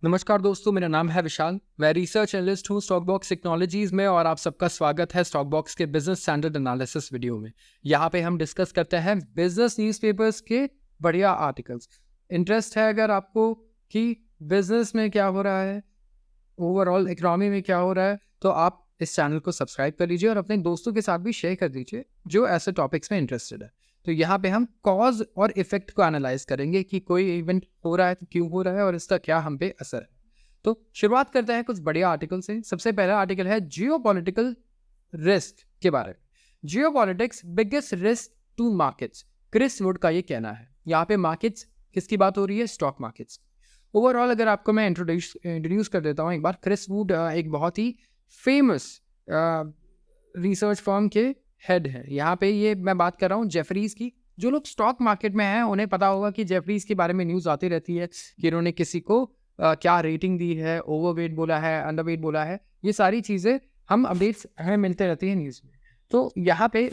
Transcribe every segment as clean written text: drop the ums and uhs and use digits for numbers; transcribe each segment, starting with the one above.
नमस्कार दोस्तों, मेरा नाम है विशाल। मैं रिसर्च एनालिस्ट हूँ स्टॉकबॉक्स टेक्नोलॉजीज में और आप सबका स्वागत है स्टॉकबॉक्स के बिजनेस स्टैंडर्ड एनालिसिस वीडियो में। यहाँ पे हम डिस्कस करते हैं बिजनेस न्यूज़पेपर्स के बढ़िया आर्टिकल्स। इंटरेस्ट है अगर आपको कि बिजनेस में क्या हो रहा है, ओवरऑल इकोनॉमी में क्या हो रहा है, तो आप इस चैनल को सब्सक्राइब कर लीजिए और अपने दोस्तों के साथ भी शेयर कर दीजिए जो ऐसे टॉपिक्स में इंटरेस्टेड है। तो यहाँ पे हम कॉज और इफेक्ट को एनालाइज करेंगे कि कोई इवेंट हो रहा है तो क्यों हो रहा है और इसका क्या हम पे असर है। तो शुरुआत करते हैं कुछ बढ़िया आर्टिकल से। सबसे पहला आर्टिकल है जियोपॉलिटिकल रिस्क के बारे में। Geopolitics biggest risk to markets, Chris Wood का ये कहना है। यहाँ पे मार्केट्स किसकी बात हो रही है? Stock markets. ओवरऑल अगर आपको मैं इंट्रोड्यूस कर देता हूँ एक बार। क्रिस वुड एक बहुत ही फेमस रिसर्च फर्म के हेड है। यहाँ पे ये मैं बात कर रहा हूँ जेफरीज की। जो लोग स्टॉक मार्केट में हैं उन्हें पता होगा कि जेफरीज के बारे में न्यूज़ आती रहती है कि इन्होंने किसी को क्या रेटिंग दी है, ओवरवेट बोला है, अंडरवेट बोला है। ये सारी चीज़ें हम अपडेट्स हमें मिलते रहती हैं न्यूज़ में। तो यहाँ पे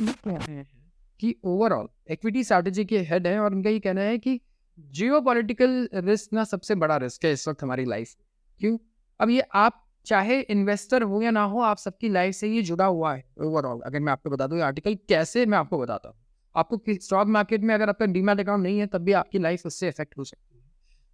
कि ओवरऑल इक्विटी स्ट्रैटेजी के हेड है और उनका ये कहना है कि जियोपॉलिटिकल रिस्क ना सबसे बड़ा रिस्क है इस वक्त हमारी लाइफ। क्यों? अब ये आप चाहे इन्वेस्टर हो या ना हो, आप सबकी लाइफ से ये जुड़ा हुआ है ओवरऑल। अगर मैं आपको बता दूं ये आर्टिकल कैसे, मैं आपको बताता हूँ। आपको स्टॉक मार्केट में अगर आपका डीमैट अकाउंट नहीं है तब भी आपकी लाइफ उससे इफेक्ट हो सकती है।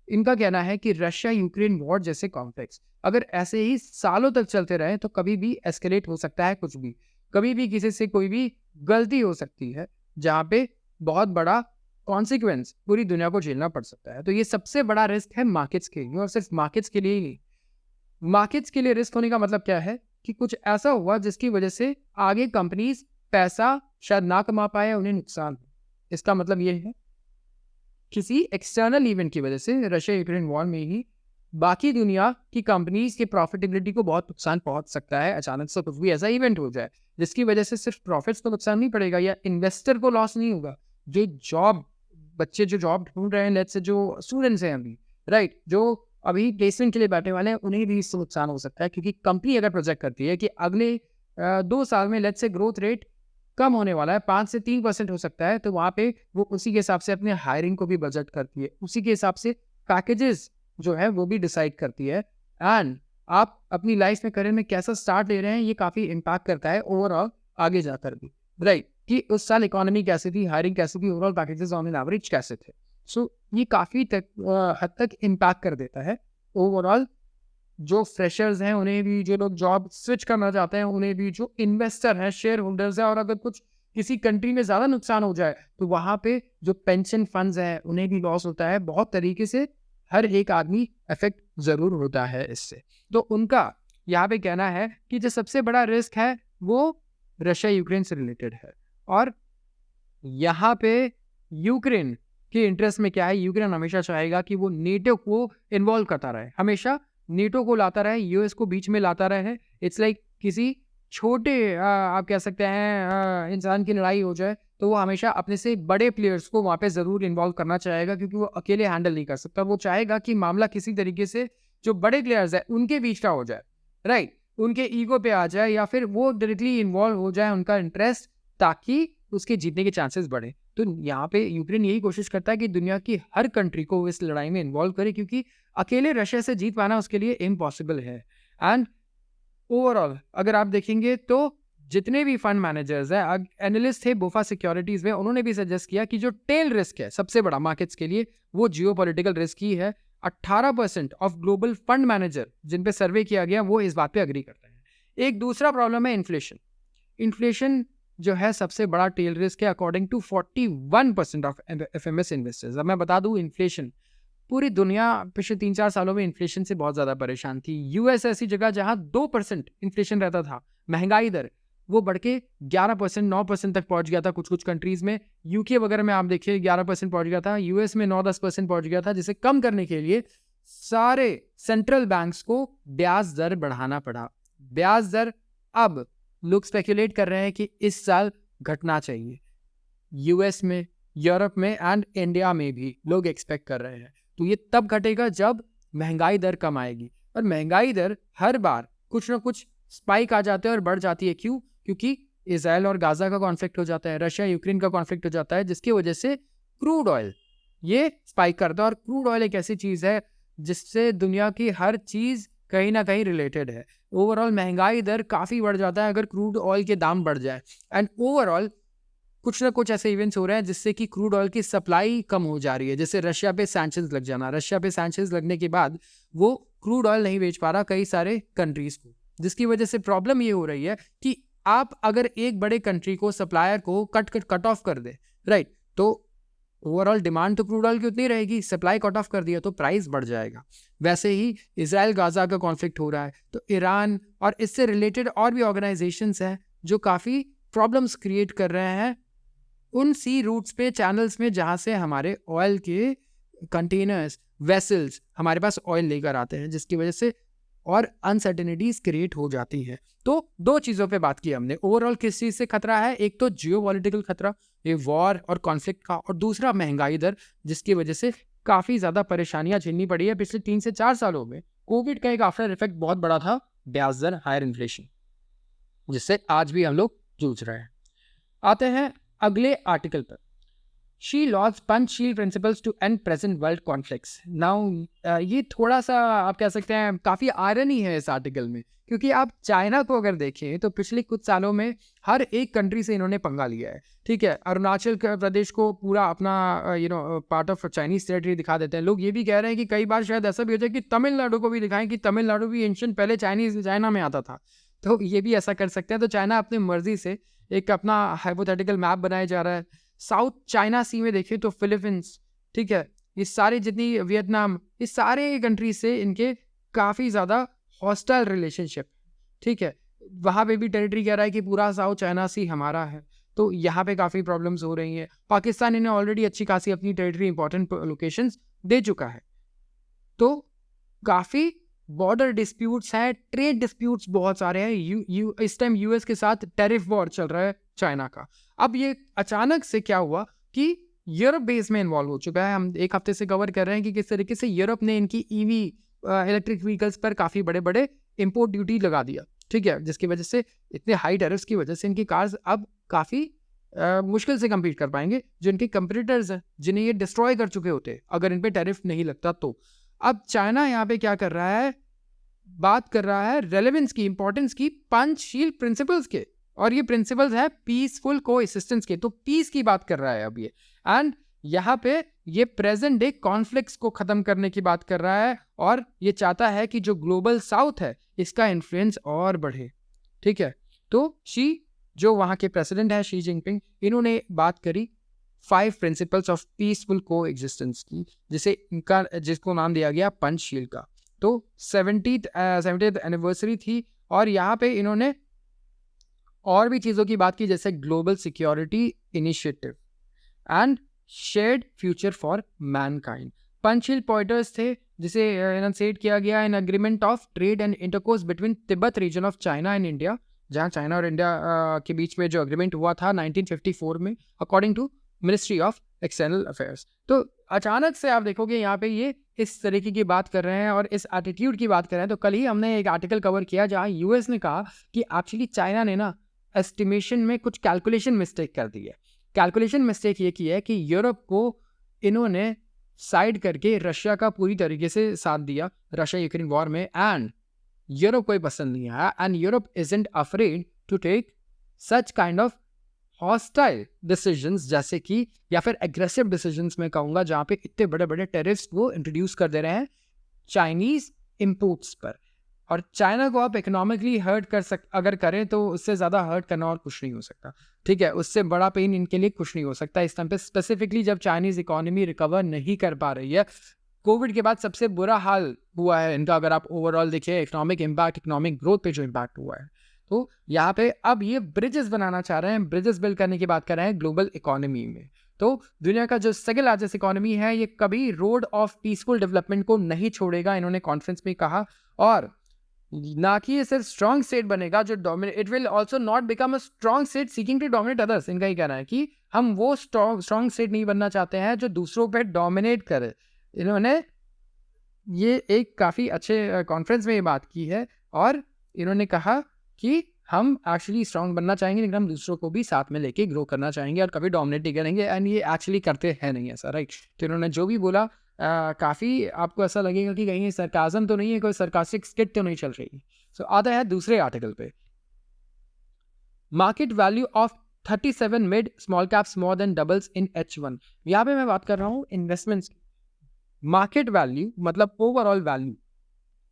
इनका कहना है कि रशिया यूक्रेन वॉर जैसे कॉन्फ्लिक्ट्स अगर ऐसे ही सालों तक चलते रहे तो कभी भी एस्केलेट हो सकता है कुछ भी। कभी भी किसी से कोई भी गलती हो सकती है जहाँ पे बहुत बड़ा कॉन्सिक्वेंस पूरी दुनिया को झेलना पड़ सकता है। तो ये सबसे बड़ा रिस्क है मार्केट्स के लिए, और सिर्फ मार्केट्स के लिए ही नहीं। मार्केट्स के लिए रिस्क होने का मतलब क्या है कि कुछ ऐसा हुआ जिसकी वजह से आगे कंपनीज पैसा शायद ना कमा पाए, उन्हें नुकसान हो। इसका मतलब ये है किसी एक्सटर्नल इवेंट की वजह से रशिया यूक्रेन वॉर में ही बाकी दुनिया की कंपनीज के प्रॉफिटेबिलिटी को बहुत नुकसान पहुंच सकता है। अचानक से कुछ भी ऐसा इवेंट हो जाए जिसकी वजह से सिर्फ प्रॉफिट्स को नुकसान नहीं पड़ेगा या इन्वेस्टर को लॉस नहीं होगा। जो जॉब बच्चे जो जॉब ढूंढ रहे हैं, लेट्स से जो स्टूडेंट्स हैं अभी, राइट, जो अभी प्लेसमेंट के लिए बैठे वाले हैं, उन्हें भी इससे नुकसान हो सकता है। क्योंकि कंपनी अगर प्रोजेक्ट करती है कि अगले 2 साल में लेट्स से ग्रोथ रेट कम होने वाला है, 5 से 3% हो सकता है, तो वहाँ पे वो उसी के हिसाब से अपने हायरिंग को भी बजट करती है, उसी के हिसाब से पैकेजेस जो है वो भी डिसाइड करती है। एंड आप अपनी लाइफ में करियर में कैसा स्टार्ट ले रहे हैं ये काफ़ी इम्पैक्ट करता है ओवरऑल आगे जाकर भी, राइट, कि उस साल इकोनॉमी कैसी थी, हायरिंग कैसी थी, overall packages on an average कैसे थे। सो ये काफ़ी हद तक इम्पैक्ट कर देता है ओवरऑल। जो फ्रेशर्स हैं उन्हें भी, जो लोग जॉब स्विच करना चाहते हैं उन्हें भी, जो इन्वेस्टर हैं, शेयर होल्डर्स हैं, और अगर कुछ किसी कंट्री में ज़्यादा नुकसान हो जाए तो वहाँ पे जो पेंशन फंड्स हैं उन्हें भी लॉस होता है। बहुत तरीके से हर एक आदमी इफेक्ट ज़रूर होता है इससे। तो उनका यहाँ पे कहना है कि जो सबसे बड़ा रिस्क है वो रशिया यूक्रेन से रिलेटेड है। और यहाँ पे यूक्रेन के इंटरेस्ट में क्या है, यूक्रेन हमेशा चाहेगा कि वो नेटो को इन्वॉल्व करता रहे, हमेशा नेटो को लाता रहे, यूएस को बीच में लाता रहे। इट्स लाइक किसी छोटे आप कह सकते हैं इंसान की लड़ाई हो जाए तो वो हमेशा अपने से बड़े प्लेयर्स को वहाँ पे ज़रूर इन्वॉल्व करना चाहेगा, क्योंकि वो अकेले हैंडल नहीं कर सकता। वो चाहेगा कि मामला किसी तरीके से जो बड़े प्लेयर्स हैं उनके बीच का हो जाए, राइट, उनके ईगो पे आ जाए या फिर वो डायरेक्टली इन्वॉल्व हो जाए उनका इंटरेस्ट, ताकि उसके जीतने के चांसेस बढ़े। तो यहाँ पे यूक्रेन यही कोशिश करता है कि दुनिया की हर कंट्री को इस लड़ाई में इन्वॉल्व करे, क्योंकि अकेले रशिया से जीत पाना उसके लिए इम्पॉसिबल है। एंड ओवरऑल अगर आप देखेंगे तो जितने भी फंड मैनेजर्स हैं, एनालिस्ट थे बोफा सिक्योरिटीज में, उन्होंने भी सजेस्ट किया कि जो टेल रिस्क है सबसे बड़ा मार्केट्स के लिए वो जियोपॉलिटिकल रिस्क ही है। 18% ऑफ ग्लोबल फंड मैनेजर जिन पे सर्वे किया गया वो इस बात पे अग्री करते हैं। एक दूसरा प्रॉब्लम है इन्फ्लेशन। इन्फ्लेशन जो है सबसे बड़ा टेल रिस्क है according to 41% of FMS investors. अब मैं बता दूं, इन्फ्लेशन पूरी दुनिया पिछले 3-4 सालों में इन्फ्लेशन से बहुत ज़्यादा परेशान थी। यूएस ऐसी जगह जहां 2% इन्फ्लेशन रहता था, महंगाई दर वो बढ़ के 11%, 9% तक पहुंच गया था कुछ कुछ कंट्रीज में। यूके वगैरह में आप देखिए 11% पहुंच गया था, यूएस में 9-10% पहुंच गया था, जिसे कम करने के लिए सारे सेंट्रल बैंक्स को ब्याज दर बढ़ाना पड़ा। ब्याज दर अब लोग स्पेकुलेट कर रहे हैं कि इस साल घटना चाहिए। यूएस में, यूरोप में एंड इंडिया में भी लोग एक्सपेक्ट कर रहे हैं। तो ये तब घटेगा जब महंगाई दर कम आएगी, और महंगाई दर हर बार कुछ ना कुछ स्पाइक आ जाते हैं और बढ़ जाती है। क्यों? क्योंकि इजराइल और गाजा का कॉन्फ्लिक्ट हो जाता है, रशिया यूक्रेन का कॉन्फ्लिक्ट हो जाता है, जिसकी वजह से क्रूड ऑयल ये स्पाइक करता है। और क्रूड ऑयल एक ऐसी चीज़ है जिससे दुनिया की हर चीज़ कहीं ना कहीं रिलेटेड है। ओवरऑल महंगाई दर काफ़ी बढ़ जाता है अगर क्रूड ऑयल के दाम बढ़ जाए, एंड ओवरऑल कुछ ना कुछ ऐसे इवेंट्स हो रहे हैं जिससे कि क्रूड ऑयल की सप्लाई कम हो जा रही है। जैसे रशिया पे सैंक्शंस लग जाना, रशिया पे सैंक्शंस लगने के बाद वो क्रूड ऑयल नहीं बेच पा रहा कई सारे कंट्रीज को, जिसकी वजह से प्रॉब्लम ये हो रही है कि आप अगर एक बड़े कंट्री को, सप्लायर को कट ऑफ कर दे, राइट, तो ओवरऑल डिमांड तो क्रूड ऑयल की उतनी रहेगी, सप्लाई कट ऑफ कर दिया तो प्राइस बढ़ जाएगा। वैसे ही इसराइल गाजा का कॉन्फ्लिक्ट हो रहा है, तो ईरान और इससे रिलेटेड और भी ऑर्गेनाइजेशंस हैं जो काफ़ी प्रॉब्लम्स क्रिएट कर रहे हैं उन सी रूट्स पे, चैनल्स में जहाँ से हमारे ऑयल के कंटेनर्स, वेसल्स हमारे पास ऑयल लेकर आते हैं, जिसकी वजह से और अनसर्टेनिटीज क्रिएट हो जाती है। तो दो चीज़ों पे बात की हमने, ओवरऑल किस चीज़ से खतरा है, एक तो जियोपॉलिटिकल खतरा, ये वॉर और कॉन्फ्लिक्ट का, और दूसरा महंगाई दर, जिसकी वजह से काफ़ी ज़्यादा परेशानियां झेलनी पड़ी है पिछले 3 से 4 सालों में। कोविड का एक आफ्टर इफेक्ट बहुत बड़ा था, ब्याज दर, हायर इन्फ्लेशन, जिससे आज भी हम लोग जूझ रहे हैं। आते हैं अगले आर्टिकल पर। She lauds Panchsheel principles to end present world conflicts. Now, ये थोड़ा सा आप कह सकते हैं काफ़ी आयरनी है इस आर्टिकल में, क्योंकि आप चाइना को अगर देखें तो पिछले कुछ सालों में हर एक कंट्री से इन्होंने पंगा लिया है। ठीक है, अरुणाचल प्रदेश को पूरा अपना पार्ट ऑफ चाइनीज टेरिटरी दिखा देते हैं। लोग ये भी कह रहे हैं कि कई बार शायद ऐसा भी हो जाए कि तमिलनाडु को भी दिखाएं कि तमिलनाडु भी एंशिएंट पहले चाइना में आता था, तो ये भी ऐसा कर सकते हैं। तो चाइना अपनी मर्जी से एक अपना हाइपोथेटिकल मैप बनाया जा रहा है। साउथ चाइना सी में देखें तो फिलीपींस, ठीक है, ये सारे जितनी, वियतनाम, ये सारे कंट्री से इनके काफ़ी ज़्यादा हॉस्टाइल रिलेशनशिप, ठीक है। वहाँ पे भी टेरिटरी कह रहा है कि पूरा साउथ चाइना सी हमारा है, तो यहाँ पे काफ़ी प्रॉब्लम्स हो रही हैं। पाकिस्तान इन्हें ऑलरेडी अच्छी खासी अपनी टेरिटरी इंपॉर्टेंट लोकेशंस दे चुका है, तो काफ़ी बॉर्डर डिस्प्यूट्स हैं, ट्रेड डिस्प्यूट्स बहुत सारे हैं। इस टाइम यूएस के साथ टैरिफ वॉर चल रहा है चाइना का। अब ये अचानक से क्या हुआ कि यूरोप बेस में इन्वॉल्व हो चुका है। हम एक हफ्ते से कवर कर रहे हैं कि किस तरीके से यूरोप ने इनकी ईवी इलेक्ट्रिक व्हीकल्स पर काफ़ी बड़े बड़े इंपोर्ट ड्यूटी लगा दिया, ठीक है, जिसकी वजह से इतने हाई टैरिफ्स की वजह से इनकी कार्स अब काफ़ी मुश्किल से कम्पीट कर पाएंगे जो इनके कंपटीटर्स हैं, जिन्हें ये डिस्ट्रॉय कर चुके होते अगर इन पर टैरिफ नहीं लगता तो। अब चाइना यहाँ पे क्या कर रहा है, बात कर रहा है रेलेवेंस की, इंपॉर्टेंस की, पंचशील प्रिंसिपल्स के, और ये प्रिंसिपल्स है पीसफुल कोएक्सिस्टेंस के, तो पीस की बात कर रहा है अब ये। एंड यहाँ पे ये प्रेजेंट डे कॉन्फ्लिक्ट्स को खत्म करने की बात कर रहा है, और ये चाहता है कि जो ग्लोबल साउथ है इसका इन्फ्लुएंस और बढ़े, ठीक है। तो जो वहाँ के प्रेसिडेंट है शी जिनपिंग, इन्होंने बात करी 5 प्रिंसिपल्स ऑफ पीसफुल कोएक्सिस्टेंस की, जिसको नाम दिया गया पंचशील का। तो 70th एनिवर्सरी थी, और यहाँ पे इन्होंने और भी चीज़ों की बात की, जैसे global security initiative and shared future for mankind. Panchsheel pointers थे जिसे एनंसिएट किया गया in agreement of trade and intercourse between Tibet region of China and India, जहाँ चाइना और इंडिया के बीच में जो एग्रीमेंट हुआ था 1954 में, according to ministry of external affairs. तो अचानक से आप देखोगे यहाँ पे ये इस तरीके की बात कर रहे हैं और इस एटीट्यूड की बात कर रहे हैं। तो कल ही हमने एक आर्टिकल कवर किया जहाँ यूएस ने कहा कि एक्चुअली चाइना ने ना एस्टिमेशन में कुछ कैलकुलेशन मिस्टेक कर दी है। कैलकुलेशन मिस्टेक ये की है कि यूरोप को इन्होंने साइड करके रशिया का पूरी तरीके से साथ दिया रशिया यूक्रेन वॉर में, एंड यूरोप को पसंद नहीं आया, and Europe isn't afraid to take such kind of hostile decisions, जैसे कि, या फिर एग्रेसिव डिसीजंस मैं कहूँगा, जहाँ पे इतने बड़े बड़े टेरिफ्स वो इंट्रोड्यूस कर दे रहे हैं चाइनीज इंपोर्ट्स पर। और चाइना को आप इकोनॉमिकली हर्ट अगर करें तो उससे ज़्यादा हर्ट करना और कुछ नहीं हो सकता, ठीक है, उससे बड़ा पेन इनके लिए कुछ नहीं हो सकता इस टाइम पे, स्पेसिफिकली जब चाइनीज इकोनॉमी रिकवर नहीं कर पा रही है। कोविड के बाद सबसे बुरा हाल हुआ है इनका, अगर आप ओवरऑल देखिए इकोनॉमिक इम्पैक्ट, इकोनॉमिक ग्रोथ पे जो इम्पैक्ट हुआ है। तो यहाँ पे अब ये ब्रिजेस बनाना चाह रहे हैं, ब्रिजेस बिल्ड करने की बात कर रहे हैं ग्लोबल इकोनॉमी में। तो दुनिया का जो सेकंड लार्जेस्ट इकोनॉमी है ये कभी रोड ऑफ पीसफुल डेवलपमेंट को नहीं छोड़ेगा, इन्होंने कॉन्फ्रेंस में कहा। और ना कि ये सिर्फ स्ट्रॉन्ग स्टेट बनेगा जो dominate, it will also not become a strong state seeking to dominate others. इनका ही कहना है कि हम वो स्ट्रॉन्ग स्टेट नहीं बनना चाहते हैं जो दूसरों पे डोमिनेट करे। इन्होंने ये एक काफ़ी अच्छे कॉन्फ्रेंस में ये बात की है, और इन्होंने कहा कि हम एक्चुअली स्ट्रॉन्ग बनना चाहेंगे, लेकिन हम दूसरों को भी साथ में लेके ग्रो करना चाहेंगे और कभी डोमिनेट नहीं करेंगे, एंड ये एक्चुअली करते हैं नहीं ऐसा, राइट। तो इन्होंने जो भी बोला काफ़ी आपको ऐसा लगेगा कि कहीं सरकाज़म तो नहीं है, कोई सरकास्टिक स्किट तो नहीं चल रही। सो आता है दूसरे आर्टिकल पे, market value of 37 mid small caps more than doubles in H1। यहाँ पे मैं बात कर रहा हूँ इन्वेस्टमेंट्स की। मार्केट वैल्यू मतलब overall value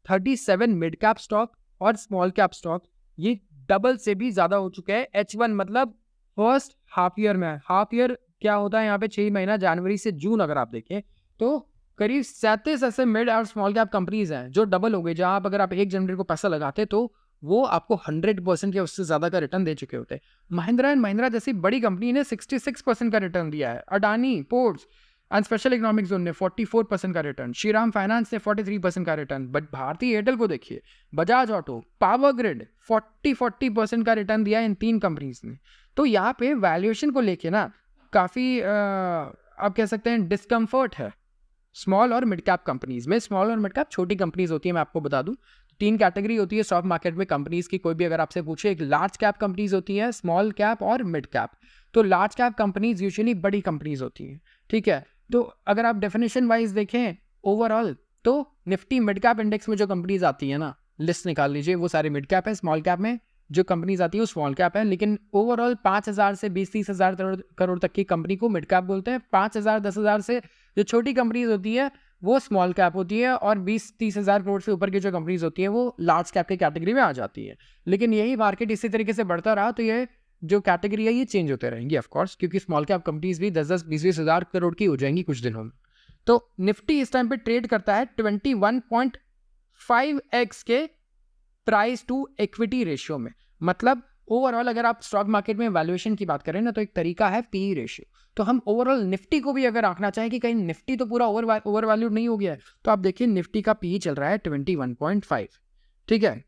37 mid cap stock और स्मॉल कैप स्टॉक ये डबल से भी ज्यादा हो चुके हैं। H1 मतलब फर्स्ट हाफ ईयर में। हाफ ईयर क्या होता है यहाँ पे 6 महीना, जनवरी से जून अगर आप देखें तो करीब 37 ऐसे मिड और स्मॉल कैप कंपनीज हैं जो डबल हो गए, जहां आप अगर आप 1 जनवरी को पैसा लगाते तो वो आपको 100% या उससे ज्यादा का रिटर्न दे चुके होते। महिंद्रा एंड महिंद्रा जैसी बड़ी कंपनी ने 66% का रिटर्न दिया है। Adani ports and special economic zone ने 44% का रिटर्न, श्रीराम फाइनेंस ने 43% का रिटर्न। बट भारतीय एयरटेल को देखिए, बजाज ऑटो, पावर ग्रिड 40% का रिटर्न दिया इन 3 कंपनीज ने। तो यहाँ पे वैल्यूएशन को लेके ना काफी आप कह सकते हैं डिस्कम्फर्ट है स्मॉल और मिड कैप कंपनीज में। स्मॉल और मिड कैप छोटी कंपनीज होती है, मैं आपको बता दूं 3 कैटेगरी होती है स्टॉक मार्केट में कंपनीज की। कोई भी अगर आपसे पूछे, एक लार्ज कैप कंपनीज होती है, स्मॉल कैप और मिड कैप। तो लार्ज कैप कंपनीज यूजुअली बड़ी कंपनीज होती हैं, ठीक है। तो अगर आप डेफिनेशन वाइज देखें ओवरऑल तो निफ्टी मिड कैप इंडेक्स में जो कंपनीज आती है ना, लिस्ट निकाल लीजिए, वो सारी मिड कैप है। स्मॉल कैप में जो कंपनीज आती है वो स्मॉल कैप है। लेकिन ओवरऑल 5,000 से 20-30 हज़ार करोड़ तक की कंपनी को मिड कैप बोलते हैं। 5,000 10,000 से जो छोटी कंपनीज होती है वो स्मॉल कैप होती है, और 20-30 हज़ार करोड़ से ऊपर की जो कंपनीज होती है वो लार्ज कैप की कैटेगरी में आ जाती है। लेकिन यही मार्केट इसी तरीके से बढ़ता रहा तो ये जो कैटेगरी है ये चेंज होते रहेंगी ऑफकोर्स, क्योंकि स्मॉल कैप कंपनीज भी 10-10 20-20 हज़ार करोड़ की हो जाएंगी कुछ दिनों में। तो निफ्टी इस टाइम पे ट्रेड करता है 21.5x के प्राइस टू इक्विटी रेशियो में। मतलब ओवरऑल अगर आप स्टॉक मार्केट में वैल्यूएशन की बात करें ना तो एक तरीका है पी रेशियो। तो हम ओवरऑल निफ्टी को भी अगर आंकना चाहें कि कहीं निफ्टी तो पूरा ओवर वैल्यूड नहीं हो गया है, तो आप देखिए निफ्टी का पी चल रहा है 21.5, ठीक है।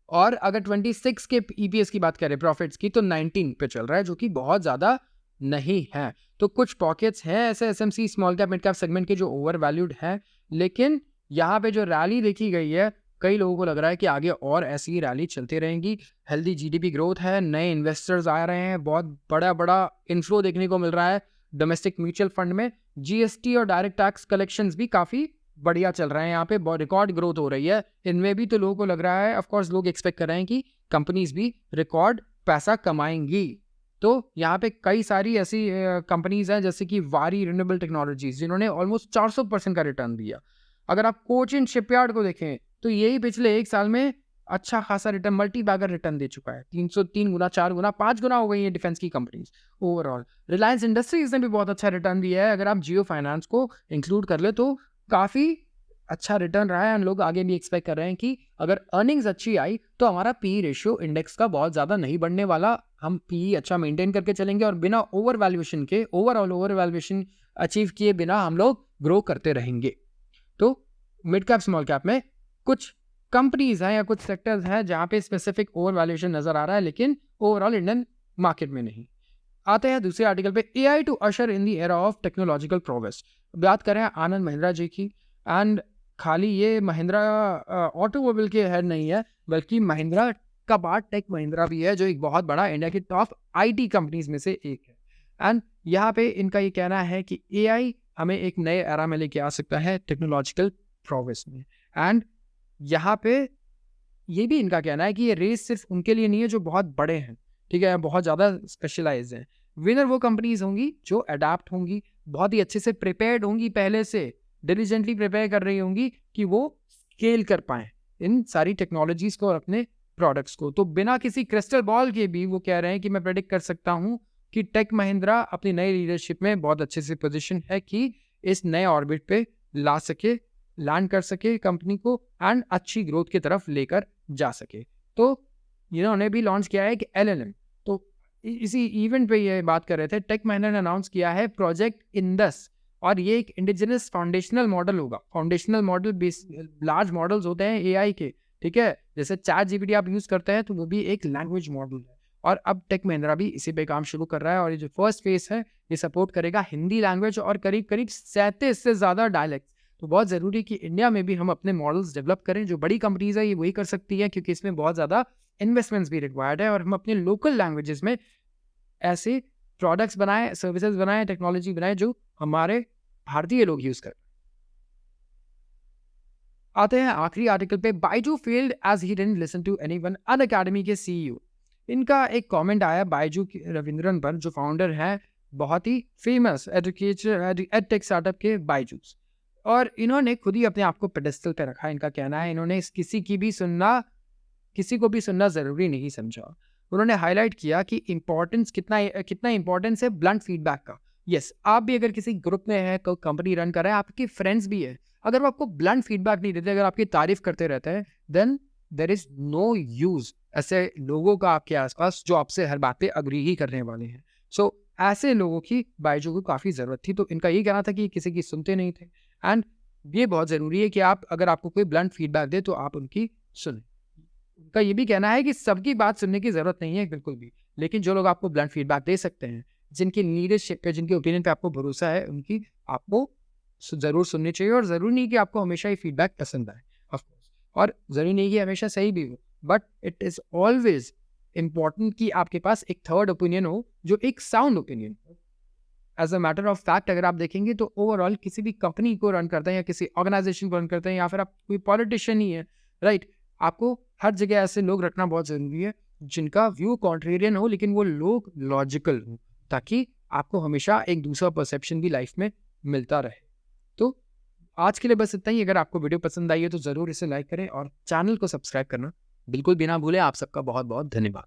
और अगर 26 के ईपीएस की बात करें प्रॉफिट्स की तो 19 पे चल रहा है, जो कि बहुत ज्यादा नहीं है। तो कुछ पॉकेट्स हैं ऐसे SMC small cap mid cap segment के जो ओवर वैल्यूड है, लेकिन यहाँ पे जो रैली देखी गई है कई लोगों को लग रहा है कि आगे और ऐसी ही रैली चलती रहेंगी। हेल्दी जीडीपी ग्रोथ है, नए इन्वेस्टर्स आ रहे हैं, बहुत बड़ा बड़ा इन्फ्लो देखने को मिल रहा है डोमेस्टिक म्यूचुअल फंड में। जीएसटी और डायरेक्ट टैक्स कलेक्शंस भी काफी बढ़िया चल रहे हैं, यहाँ पे रिकॉर्ड ग्रोथ हो रही है इनमें भी। तो लोगों को लग रहा है, ऑफ कोर्स लोग एक्सपेक्ट कर रहे हैं कि कंपनीज भी रिकॉर्ड पैसा कमाएंगी। तो यहाँ पे कई सारी ऐसी कंपनीज हैं जैसे कि वारी रिन्यूएबल टेक्नोलॉजीज, जिन्होंने ऑलमोस्ट 400% का रिटर्न दिया। अगर आप कोचिन शिपयार्ड को देखें तो यही पिछले 1 साल में अच्छा खासा रिटर्न, मल्टी बैगर रिटर्न दे चुका है। 303 गुना, 4 गुना, 5 गुना हो गई है डिफेंस की कंपनीज ओवरऑल। रिलायंस इंडस्ट्रीज ने भी बहुत अच्छा रिटर्न दिया है। अगर आप जियो फाइनेंस को इंक्लूड कर ले तो काफी अच्छा रिटर्न रहा है। लोग आगे भी एक्सपेक्ट कर रहे हैं कि अगर अर्निंग्स अच्छी आई तो हमारा पी रेशियो इंडेक्स का बहुत ज्यादा नहीं बढ़ने वाला, हम पी अच्छा मेंटेन करके चलेंगे और बिना ओवर वैल्यूएशन के, ओवरऑल ओवर वैल्यूएशन अचीव किए बिना हम लोग ग्रो करते रहेंगे। तो मिड कैप स्मॉल कैप में कुछ कंपनीज हैं या कुछ सेक्टर्स हैं जहां पे स्पेसिफिक ओवर वैल्यूएशन नजर आ रहा है, लेकिन ओवरऑल इंडियन मार्केट में नहीं। आते हैं दूसरे आर्टिकल पे, AI to usher in the era of technological progress. बात करें आनंद महिंद्रा जी की, एंड खाली ये महिंद्रा ऑटोमोबाइल के हेड नहीं है, बल्कि महिंद्रा का बाद टेक महिंद्रा भी है, जो एक बहुत बड़ा इंडिया की टॉप आईटी कंपनीज में से एक है। एंड यहाँ पे इनका ये कहना है कि एआई हमें एक नए एरा में लेके आ सकता है टेक्नोलॉजिकल प्रोग्रेस में। एंड यहाँ पे ये भी इनका कहना है कि ये रेस सिर्फ उनके लिए नहीं है जो बहुत बड़े हैं, ठीक है, बहुत ज़्यादा स्पेशलाइज हैं। विनर वो कंपनीज होंगी जो अडाप्ट होंगी, बहुत ही अच्छे से प्रिपेयर्ड होंगी, पहले से डिलीजेंटली प्रिपेयर कर रही होंगी कि वो स्केल कर पाएं इन सारी टेक्नोलॉजीज को और अपने प्रोडक्ट्स को। तो बिना किसी क्रिस्टल बॉल के भी वो कह रहे हैं कि मैं प्रेडिक्ट कर सकता हूँ कि टेक महिंद्रा अपनी नई लीडरशिप में बहुत अच्छे से पोजीशन है कि इस नए ऑर्बिट पे ला सके, लैंड कर सके कंपनी को एंड अच्छी ग्रोथ की तरफ लेकर जा सके। तो इन्होंने भी लॉन्च किया है कि LLM। तो इसी इवेंट पे ये बात कर रहे थे, टेक महिंद्रा ने अनाउंस किया है प्रोजेक्ट इंडस, और ये एक इंडिजिनस फाउंडेशनल मॉडल होगा। फाउंडेशनल मॉडल लार्ज मॉडल्स होते हैं एआई के, ठीक है, जैसे चैट जीपीटी आप यूज करते हैं तो वो भी एक लैंग्वेज मॉडल है। और अब टेक महिंद्रा भी इसी पे काम शुरू कर रहा है, और ये जो फर्स्ट फेज है ये सपोर्ट करेगा हिंदी लैंग्वेज और करीब करीब 37 से ज़्यादा डायलेक्ट। तो बहुत ज़रूरी कि इंडिया में भी हम अपने मॉडल्स डेवलप करें। जो बड़ी कंपनीज है ये वही कर सकती है, क्योंकि इसमें बहुत ज़्यादा इन्वेस्टमेंट्स भी रिक्वायर्ड है, और हम अपने लोकल लैंग्वेजेस में ऐसे प्रोडक्ट्स बनाएं, सर्विसेज बनाएं, टेक्नोलॉजी बनाएं जो हमारे भारतीय लोग यूज़ करें। आते हैं आखिरी आर्टिकल पे। Byju failed as he didn't listen to anyone, Unacademy के सीईओ। इनका एक कमेंट आया बायजू रविंद्रन पर, जो फाउंडर हैं बहुत ही फेमस एडटेक स्टार्टअप के बायजूस। और इन्होंने खुद ही अपने आप को पेडेस्टल पे रखा। इनका कहना है इन्होंने किसी को भी सुनना ज़रूरी नहीं समझा। उन्होंने हाईलाइट किया कि इम्पोर्टेंस कितना इम्पोर्टेंस है ब्लंट फीडबैक का। यस, आप भी अगर किसी ग्रुप में हैं, कंपनी रन कर रहे हैं, आपके फ्रेंड्स भी है, अगर वो आपको ब्लंट फीडबैक नहीं देते, अगर आपकी तारीफ करते रहते हैं, then there is no use ऐसे लोगों का आपके आसपास जो आपसे हर बात पे अग्री ही करने वाले हैं। सो ऐसे लोगों की बायजू को काफ़ी ज़रूरत थी। तो इनका यही कहना था कि किसी की सुनते नहीं थे। एंड ये बहुत ज़रूरी है कि अगर आपको कोई ब्लंट फीडबैक दे तो आप उनकी सुने। उनका ये भी कहना है कि सबकी बात सुनने की ज़रूरत नहीं है बिल्कुल भी, लेकिन जो लोग आपको ब्लंट फीडबैक दे सकते हैं, जिनकी लीडरशिप पे, जिनके ओपिनियन पे आपको भरोसा है, उनकी आपको ज़रूर सुननी चाहिए। और ज़रूरी नहीं कि आपको हमेशा ही फीडबैक पसंद आए, ऑफ कोर्स, और ज़रूरी नहीं कि हमेशा सही भी हो, but it is always important कि आपके पास एक थर्ड ओपिनियन हो, जो एक साउंड ओपिनियन हो। As a matter of fact अगर आप देखेंगे तो ओवरऑल किसी भी कंपनी को रन करते हैं या किसी ऑर्गेनाइजेशन को रन करते हैं, या फिर आप कोई पॉलिटिशियन ही है, राइट, आपको हर जगह ऐसे लोग रखना बहुत ज़रूरी है जिनका व्यू कॉन्ट्रेरियन हो, लेकिन वो लोग लॉजिकल हो, ताकि आपको हमेशा एक दूसरा परसेप्शन भी लाइफ में मिलता रहे। तो आज के लिए बस इतना ही। अगर आपको वीडियो पसंद आई है तो ज़रूर इसे लाइक करें और चैनल को सब्सक्राइब करना बिल्कुल भी ना भूलें। आप सबका बहुत बहुत धन्यवाद।